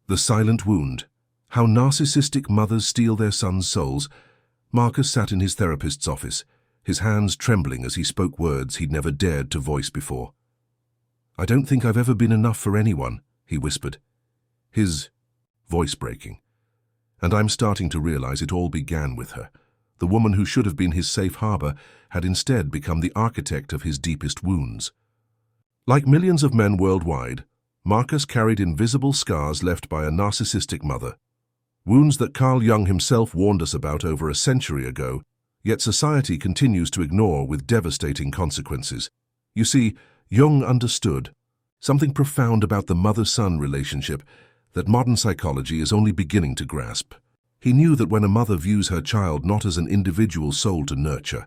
The Silent Wound. How Narcissistic Mothers Steal Their Sons' Souls. Marcus sat in his therapist's office, his hands trembling as he spoke words he'd never dared to voice before. "I don't think I've ever been enough for anyone," he whispered, his voice breaking. "And I'm starting to realize it all began with her. The woman who should have been his safe harbor had instead become the architect of his deepest wounds." Like millions of men worldwide, Marcus carried invisible scars left by a narcissistic mother. Wounds that Carl Jung himself warned us about over a century ago, yet society continues to ignore with devastating consequences. You see, Jung understood something profound about the mother-son relationship that modern psychology is only beginning to grasp. He knew that when a mother views her child not as an individual soul to nurture,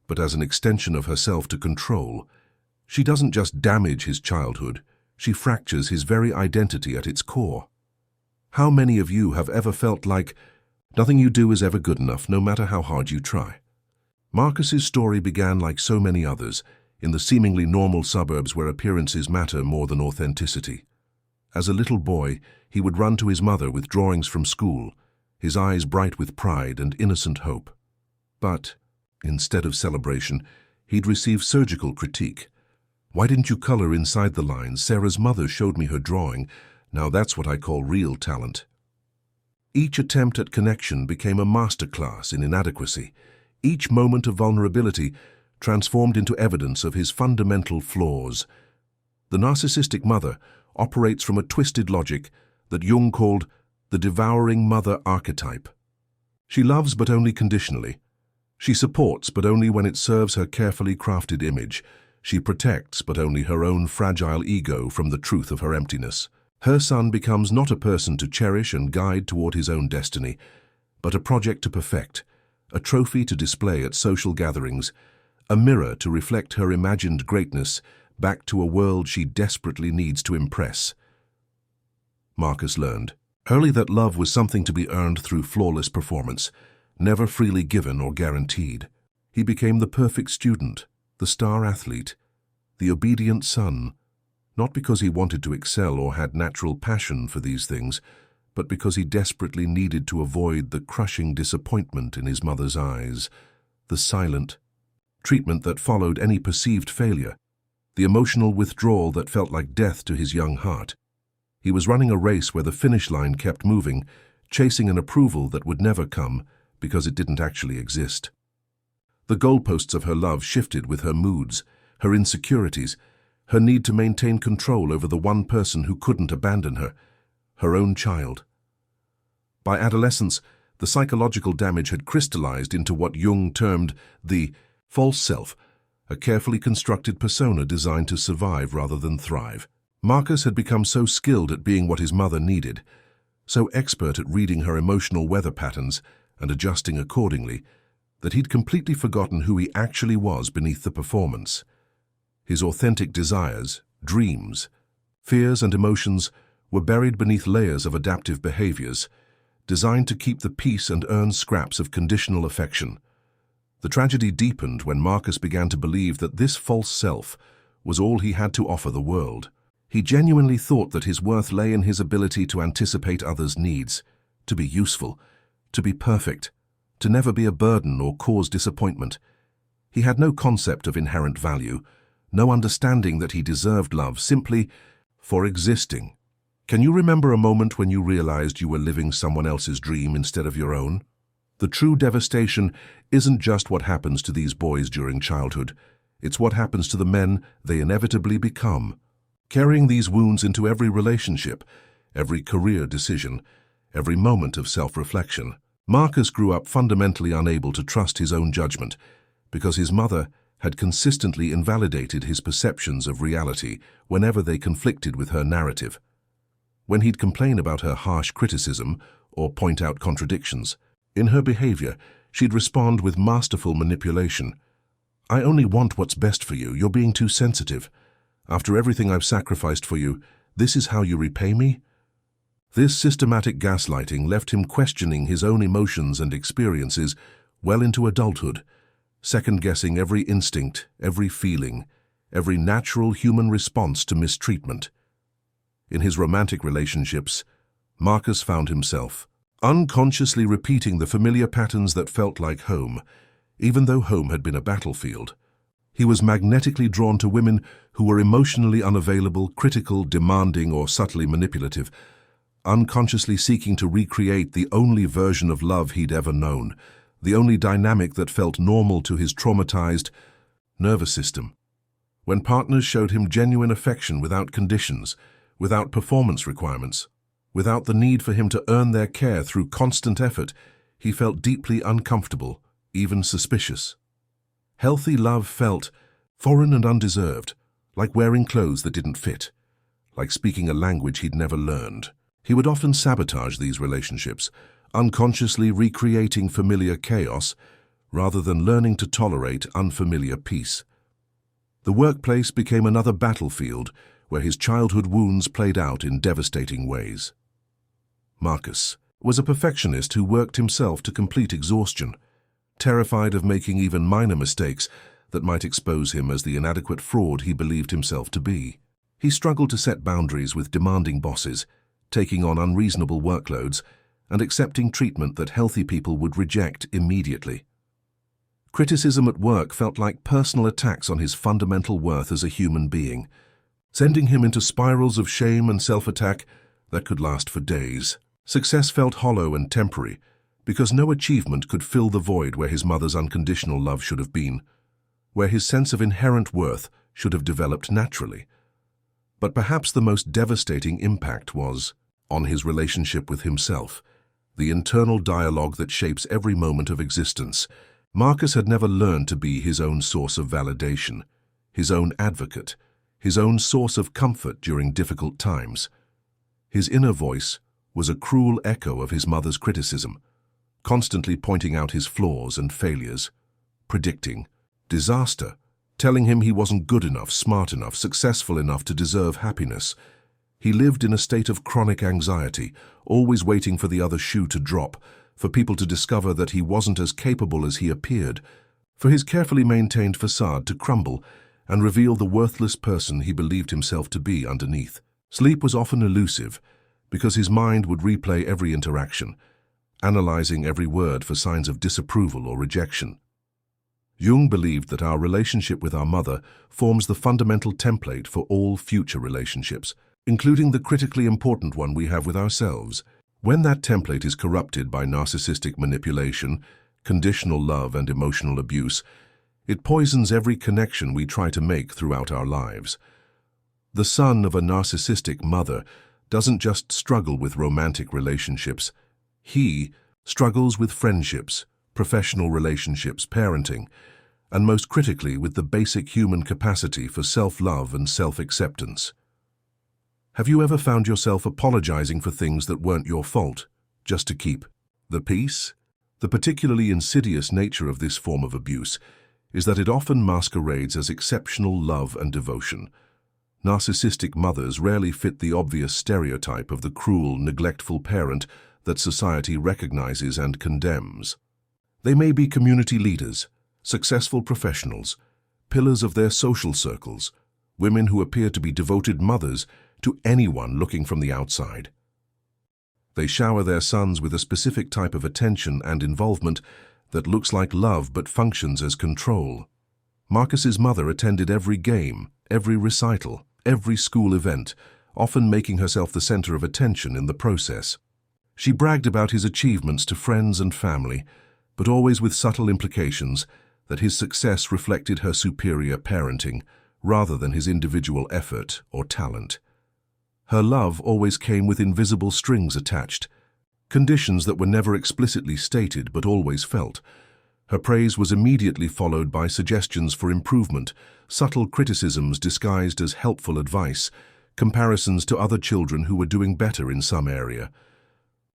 but as an extension of herself to control, she doesn't just damage his childhood, she fractures his very identity at its core. How many of you have ever felt like nothing you do is ever good enough, no matter how hard you try? Marcus's story began like so many others, in the seemingly normal suburbs where appearances matter more than authenticity. As a little boy, he would run to his mother with drawings from school, his eyes bright with pride and innocent hope. But, instead of celebration, he'd receive surgical critique. "Why didn't you color inside the lines? Sarah's mother showed me her drawing. Now that's what I call real talent." Each attempt at connection became a masterclass in inadequacy. Each moment of vulnerability transformed into evidence of his fundamental flaws. The narcissistic mother operates from a twisted logic that Jung called the devouring mother archetype. She loves but only conditionally. She supports but only when it serves her carefully crafted image. She protects but only her own fragile ego from the truth of her emptiness. Her son becomes not a person to cherish and guide toward his own destiny, but a project to perfect, a trophy to display at social gatherings, a mirror to reflect her imagined greatness back to a world she desperately needs to impress. Marcus learned early that love was something to be earned through flawless performance, never freely given or guaranteed. He became the perfect student, the star athlete, the obedient son, not because he wanted to excel or had natural passion for these things, but because he desperately needed to avoid the crushing disappointment in his mother's eyes, the silent treatment that followed any perceived failure, the emotional withdrawal that felt like death to his young heart. He was running a race where the finish line kept moving, chasing an approval that would never come because it didn't actually exist. The goalposts of her love shifted with her moods, her insecurities, her need to maintain control over the one person who couldn't abandon her, her own child. By adolescence, the psychological damage had crystallized into what Jung termed the false self, a carefully constructed persona designed to survive rather than thrive. Marcus had become so skilled at being what his mother needed, so expert at reading her emotional weather patterns and adjusting accordingly, that he'd completely forgotten who he actually was beneath the performance. His authentic desires, dreams, fears and emotions were buried beneath layers of adaptive behaviors, designed to keep the peace and earn scraps of conditional affection. The tragedy deepened when Marcus began to believe that this false self was all he had to offer the world. He genuinely thought that his worth lay in his ability to anticipate others' needs, to be useful, to be perfect, to never be a burden or cause disappointment. He had no concept of inherent value, no understanding that he deserved love simply for existing. Can you remember a moment when you realized you were living someone else's dream instead of your own? The true devastation isn't just what happens to these boys during childhood. It's what happens to the men they inevitably become, carrying these wounds into every relationship, every career decision, every moment of self-reflection. Marcus grew up fundamentally unable to trust his own judgment because his mother had consistently invalidated his perceptions of reality whenever they conflicted with her narrative. When he'd complain about her harsh criticism or point out contradictions in her behavior, she'd respond with masterful manipulation. "I only want what's best for you. You're being too sensitive. After everything I've sacrificed for you, this is how you repay me?" This systematic gaslighting left him questioning his own emotions and experiences well into adulthood, second-guessing every instinct, every feeling, every natural human response to mistreatment. In his romantic relationships, Marcus found himself unconsciously repeating the familiar patterns that felt like home, even though home had been a battlefield. He was magnetically drawn to women who were emotionally unavailable, critical, demanding, or subtly manipulative, unconsciously seeking to recreate the only version of love he'd ever known, the only dynamic that felt normal to his traumatized nervous system. When partners showed him genuine affection without conditions, without performance requirements, without the need for him to earn their care through constant effort, he felt deeply uncomfortable, even suspicious. Healthy love felt foreign and undeserved, like wearing clothes that didn't fit, like speaking a language he'd never learned. He would often sabotage these relationships, unconsciously recreating familiar chaos rather than learning to tolerate unfamiliar peace. The workplace became another battlefield where his childhood wounds played out in devastating ways. Marcus was a perfectionist who worked himself to complete exhaustion, terrified of making even minor mistakes that might expose him as the inadequate fraud he believed himself to be. He struggled to set boundaries with demanding bosses, taking on unreasonable workloads, and accepting treatment that healthy people would reject immediately. Criticism at work felt like personal attacks on his fundamental worth as a human being, sending him into spirals of shame and self-attack that could last for days. Success felt hollow and temporary, because no achievement could fill the void where his mother's unconditional love should have been, where his sense of inherent worth should have developed naturally. But perhaps the most devastating impact was on his relationship with himself, the internal dialogue that shapes every moment of existence. Marcus had never learned to be his own source of validation, his own advocate, his own source of comfort during difficult times. His inner voice was a cruel echo of his mother's criticism, constantly pointing out his flaws and failures, predicting disaster, telling him he wasn't good enough, smart enough, successful enough to deserve happiness. He lived in a state of chronic anxiety, always waiting for the other shoe to drop, for people to discover that he wasn't as capable as he appeared, for his carefully maintained facade to crumble and reveal the worthless person he believed himself to be underneath. Sleep was often elusive, because his mind would replay every interaction, analyzing every word for signs of disapproval or rejection. Jung believed that our relationship with our mother forms the fundamental template for all future relationships, including the critically important one we have with ourselves. When that template is corrupted by narcissistic manipulation, conditional love, and emotional abuse, it poisons every connection we try to make throughout our lives. The son of a narcissistic mother doesn't just struggle with romantic relationships. He struggles with friendships, professional relationships, parenting, and most critically with the basic human capacity for self-love and self-acceptance. Have you ever found yourself apologizing for things that weren't your fault, just to keep the peace? The particularly insidious nature of this form of abuse is that it often masquerades as exceptional love and devotion. Narcissistic mothers rarely fit the obvious stereotype of the cruel, neglectful parent that society recognizes and condemns. They may be community leaders, successful professionals, pillars of their social circles, women who appear to be devoted mothers to anyone looking from the outside. They shower their sons with a specific type of attention and involvement that looks like love but functions as control. Marcus's mother attended every game, every recital, every school event, often making herself the center of attention in the process. She bragged about his achievements to friends and family, but always with subtle implications that his success reflected her superior parenting rather than his individual effort or talent. Her love always came with invisible strings attached, conditions that were never explicitly stated but always felt. Her praise was immediately followed by suggestions for improvement, subtle criticisms disguised as helpful advice, comparisons to other children who were doing better in some area.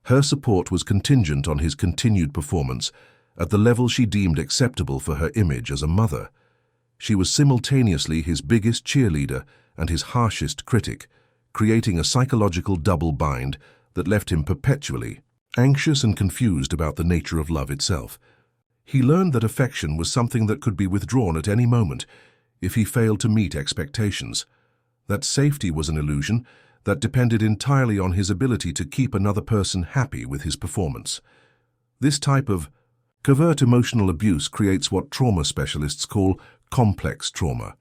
Her support was contingent on his continued performance at the level she deemed acceptable for her image as a mother. She was simultaneously his biggest cheerleader and his harshest critic, creating a psychological double bind that left him perpetually anxious and confused about the nature of love itself. He learned that affection was something that could be withdrawn at any moment if he failed to meet expectations, that safety was an illusion, that depended entirely on his ability to keep another person happy with his performance. This type of covert emotional abuse creates what trauma specialists call complex trauma,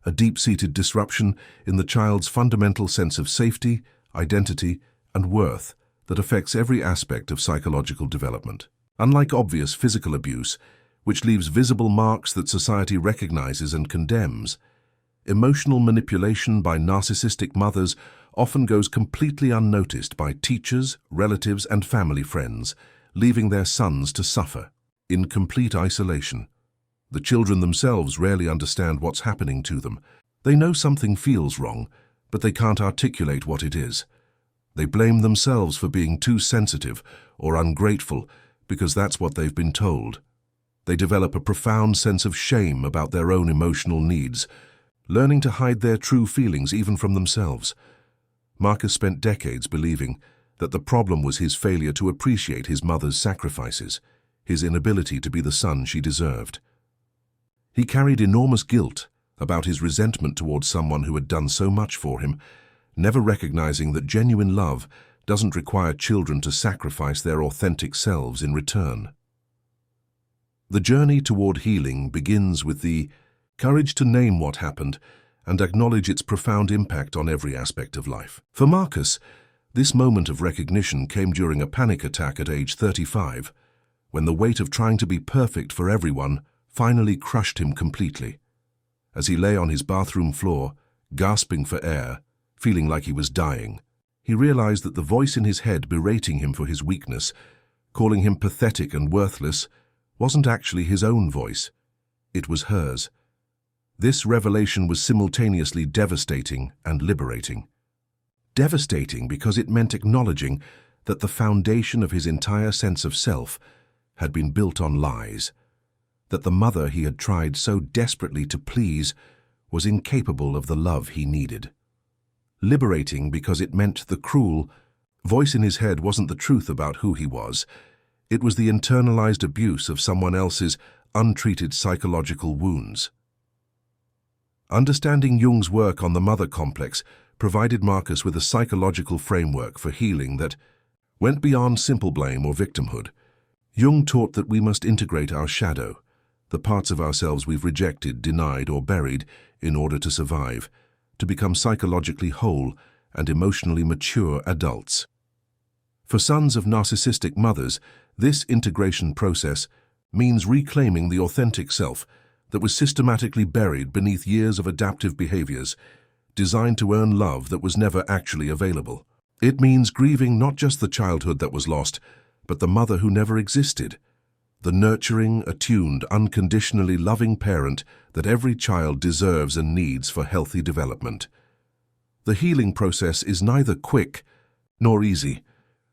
a deep-seated disruption in the child's fundamental sense of safety, identity, and worth that affects every aspect of psychological development. Unlike obvious physical abuse, which leaves visible marks that society recognizes and condemns, emotional manipulation by narcissistic mothers often goes completely unnoticed by teachers, relatives, and family friends, leaving their sons to suffer in complete isolation. The children themselves rarely understand what's happening to them. They know something feels wrong, but they can't articulate what it is. They blame themselves for being too sensitive or ungrateful because that's what they've been told. They develop a profound sense of shame about their own emotional needs, learning to hide their true feelings even from themselves. Marcus spent decades believing that the problem was his failure to appreciate his mother's sacrifices, his inability to be the son she deserved. He carried enormous guilt about his resentment towards someone who had done so much for him, never recognizing that genuine love doesn't require children to sacrifice their authentic selves in return. The journey toward healing begins with the courage to name what happened and acknowledge its profound impact on every aspect of life. For Marcus, this moment of recognition came during a panic attack at age 35, when the weight of trying to be perfect for everyone finally crushed him completely. As he lay on his bathroom floor, gasping for air, feeling like he was dying, he realized that the voice in his head berating him for his weakness, calling him pathetic and worthless, wasn't actually his own voice. It was hers. This revelation was simultaneously devastating and liberating. Devastating because it meant acknowledging that the foundation of his entire sense of self had been built on lies, that the mother he had tried so desperately to please was incapable of the love he needed. Liberating because it meant the cruel voice in his head wasn't the truth about who he was. It was the internalized abuse of someone else's untreated psychological wounds. Understanding Jung's work on the mother complex provided Marcus with a psychological framework for healing that went beyond simple blame or victimhood. Jung taught that we must integrate our shadow, the parts of ourselves we've rejected, denied, or buried in order to survive, to become psychologically whole and emotionally mature adults. For sons of narcissistic mothers, this integration process means reclaiming the authentic self that was systematically buried beneath years of adaptive behaviors, designed to earn love that was never actually available. It means grieving not just the childhood that was lost, but the mother who never existed, the nurturing, attuned, unconditionally loving parent that every child deserves and needs for healthy development. The healing process is neither quick nor easy,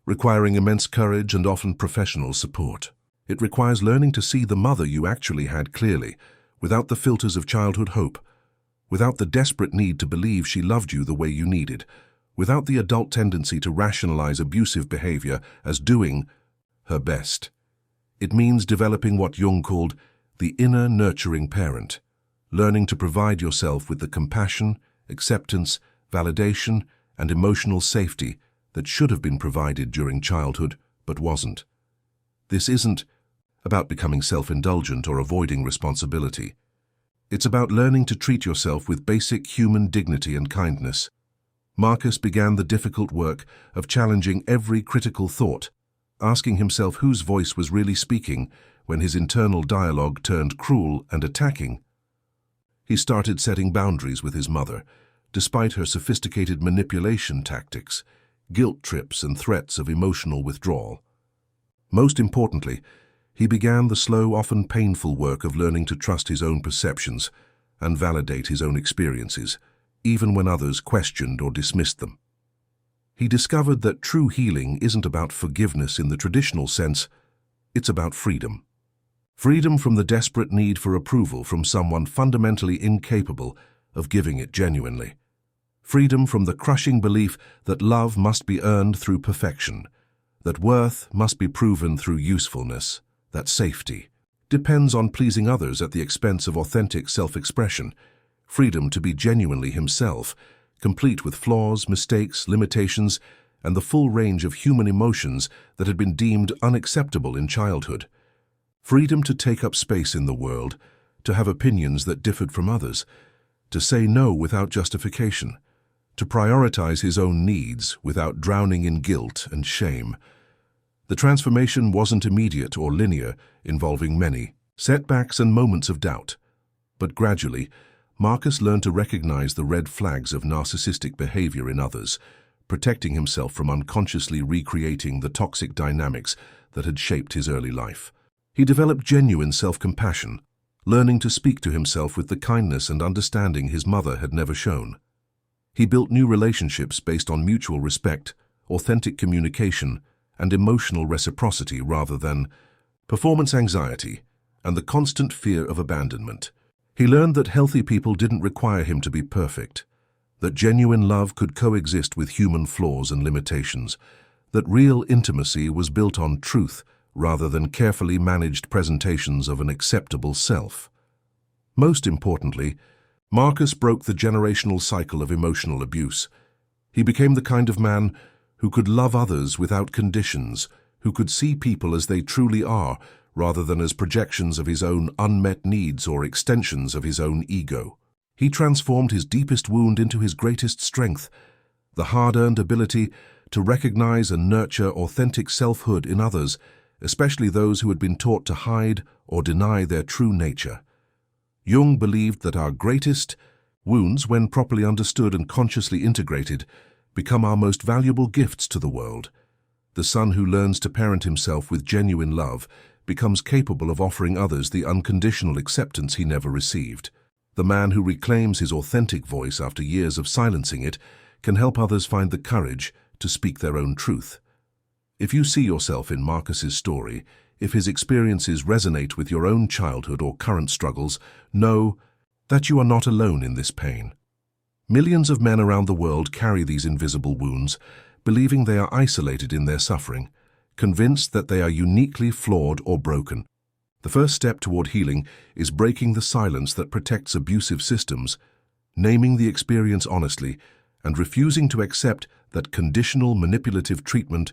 requiring immense courage and often professional support. It requires learning to see the mother you actually had clearly, without the filters of childhood hope, without the desperate need to believe she loved you the way you needed, without the adult tendency to rationalize abusive behavior as doing her best. It means developing what Jung called the inner nurturing parent, learning to provide yourself with the compassion, acceptance, validation, and emotional safety that should have been provided during childhood but wasn't. This isn't about becoming self-indulgent or avoiding responsibility. It's about learning to treat yourself with basic human dignity and kindness. Marcus began the difficult work of challenging every critical thought, asking himself whose voice was really speaking when his internal dialogue turned cruel and attacking. He started setting boundaries with his mother, despite her sophisticated manipulation tactics, guilt trips, and threats of emotional withdrawal. Most importantly, he began the slow, often painful work of learning to trust his own perceptions and validate his own experiences, even when others questioned or dismissed them. He discovered that true healing isn't about forgiveness in the traditional sense, it's about freedom. Freedom from the desperate need for approval from someone fundamentally incapable of giving it genuinely. Freedom from the crushing belief that love must be earned through perfection, that worth must be proven through usefulness, that safety depends on pleasing others at the expense of authentic self-expression. Freedom to be genuinely himself, complete with flaws, mistakes, limitations, and the full range of human emotions that had been deemed unacceptable in childhood. Freedom to take up space in the world, to have opinions that differed from others, to say no without justification, to prioritize his own needs without drowning in guilt and shame. The transformation wasn't immediate or linear, involving many setbacks and moments of doubt. But gradually, Marcus learned to recognize the red flags of narcissistic behavior in others, protecting himself from unconsciously recreating the toxic dynamics that had shaped his early life. He developed genuine self-compassion, learning to speak to himself with the kindness and understanding his mother had never shown. He built new relationships based on mutual respect, authentic communication, and emotional reciprocity rather than performance anxiety and the constant fear of abandonment. He learned that healthy people didn't require him to be perfect, that genuine love could coexist with human flaws and limitations, that real intimacy was built on truth rather than carefully managed presentations of an acceptable self. Most importantly, Marcus broke the generational cycle of emotional abuse. He became the kind of man who could love others without conditions, who could see people as they truly are, rather than as projections of his own unmet needs or extensions of his own ego. He transformed his deepest wound into his greatest strength, the hard-earned ability to recognize and nurture authentic selfhood in others, especially those who had been taught to hide or deny their true nature. Jung believed that our greatest wounds, when properly understood and consciously integrated, become our most valuable gifts to the world. The son who learns to parent himself with genuine love becomes capable of offering others the unconditional acceptance he never received. The man who reclaims his authentic voice after years of silencing it can help others find the courage to speak their own truth. If you see yourself in Marcus's story, if his experiences resonate with your own childhood or current struggles, know that you are not alone in this pain. Millions of men around the world carry these invisible wounds, believing they are isolated in their suffering, convinced that they are uniquely flawed or broken. The first step toward healing is breaking the silence that protects abusive systems, naming the experience honestly, and refusing to accept that conditional manipulative treatment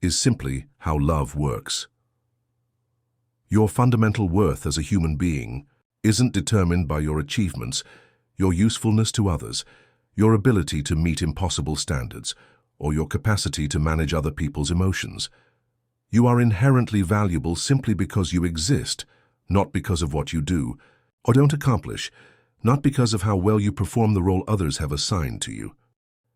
is simply how love works. Your fundamental worth as a human being isn't determined by your achievements, your usefulness to others, your ability to meet impossible standards, or your capacity to manage other people's emotions. You are inherently valuable simply because you exist, not because of what you do or don't accomplish, not because of how well you perform the role others have assigned to you.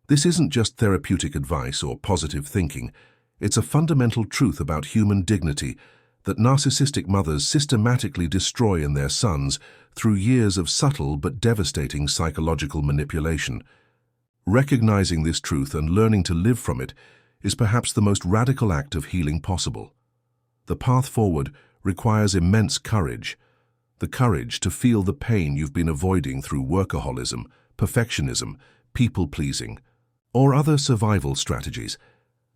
This isn't just therapeutic advice or positive thinking. It's a fundamental truth about human dignity that narcissistic mothers systematically destroy in their sons through years of subtle but devastating psychological manipulation. Recognizing this truth and learning to live from it is perhaps the most radical act of healing possible. The path forward requires immense courage, the courage to feel the pain you've been avoiding through workaholism, perfectionism, people-pleasing, or other survival strategies,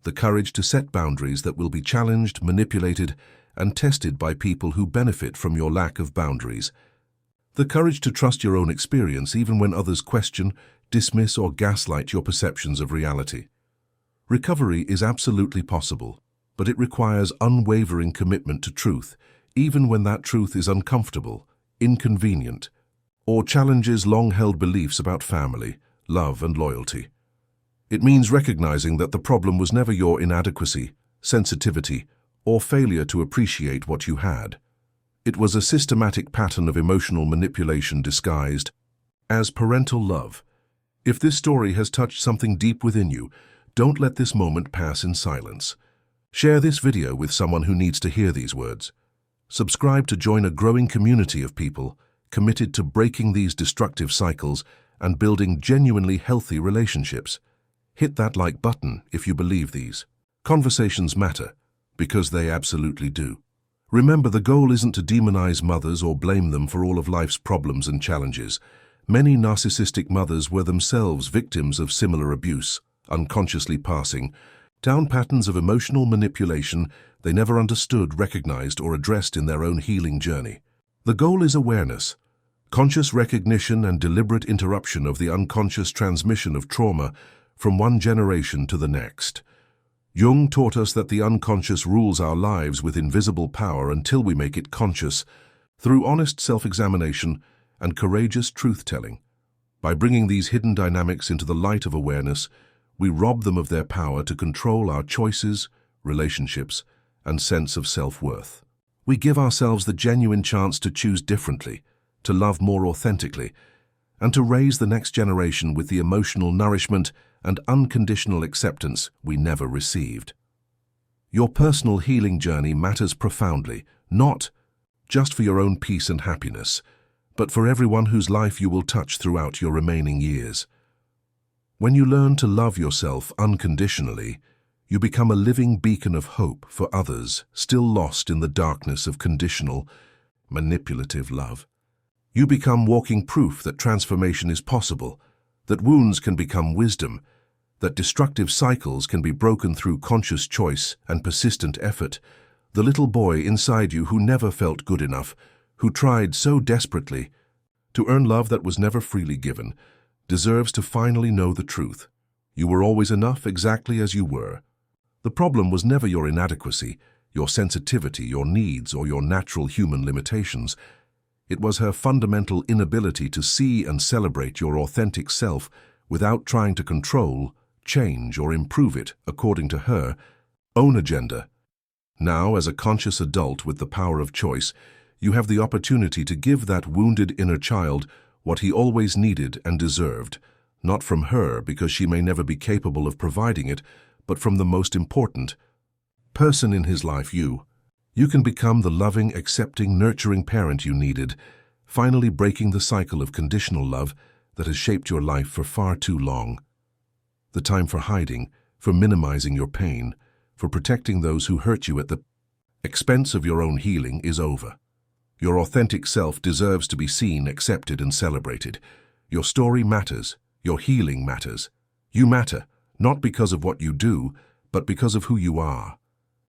the courage to set boundaries that will be challenged, manipulated, and tested by people who benefit from your lack of boundaries, the courage to trust your own experience even when others question, dismiss, or gaslight your perceptions of reality. Recovery is absolutely possible, but it requires unwavering commitment to truth, even when that truth is uncomfortable, inconvenient, or challenges long-held beliefs about family, love, and loyalty. It means recognizing that the problem was never your inadequacy, sensitivity, or failure to appreciate what you had. It was a systematic pattern of emotional manipulation disguised as parental love. If this story has touched something deep within you, don't let this moment pass in silence. Share this video with someone who needs to hear these words. Subscribe to join a growing community of people committed to breaking these destructive cycles and building genuinely healthy relationships. Hit that like button if you believe these conversations matter, because they absolutely do. Remember, the goal isn't to demonize mothers or blame them for all of life's problems and challenges. Many narcissistic mothers were themselves victims of similar abuse, unconsciously passing down patterns of emotional manipulation they never understood, recognized, or addressed in their own healing journey. The goal is awareness, Conscious recognition and deliberate interruption of the unconscious transmission of trauma from one generation to the next. Jung taught us that the unconscious rules our lives with invisible power until we make it conscious, through honest self-examination and courageous truth-telling. By bringing these hidden dynamics into the light of awareness, we rob them of their power to control our choices, relationships, and sense of self-worth. We give ourselves the genuine chance to choose differently, to love more authentically, and to raise the next generation with the emotional nourishment and unconditional acceptance we never received. Your personal healing journey matters profoundly, not just for your own peace and happiness, but for everyone whose life you will touch throughout your remaining years. When you learn to love yourself unconditionally, you become a living beacon of hope for others still lost in the darkness of conditional, manipulative love. You become walking proof that transformation is possible, that wounds can become wisdom, that destructive cycles can be broken through conscious choice and persistent effort. The little boy inside you who never felt good enough, who tried so desperately to earn love that was never freely given, deserves to finally know the truth. You were always enough exactly as you were. The problem was never your inadequacy, your sensitivity, your needs, or your natural human limitations. It was her fundamental inability to see and celebrate your authentic self without trying to control, change, or improve it according to her own agenda. Now, as a conscious adult with the power of choice, you have the opportunity to give that wounded inner child what he always needed and deserved, not from her because she may never be capable of providing it, but from the most important person in his life, you. You can become the loving, accepting, nurturing parent you needed, finally breaking the cycle of conditional love that has shaped your life for far too long. The time for hiding, for minimizing your pain, for protecting those who hurt you at the expense of your own healing is over. Your authentic self deserves to be seen, accepted, and celebrated. Your story matters. Your healing matters. You matter, not because of what you do, but because of who you are.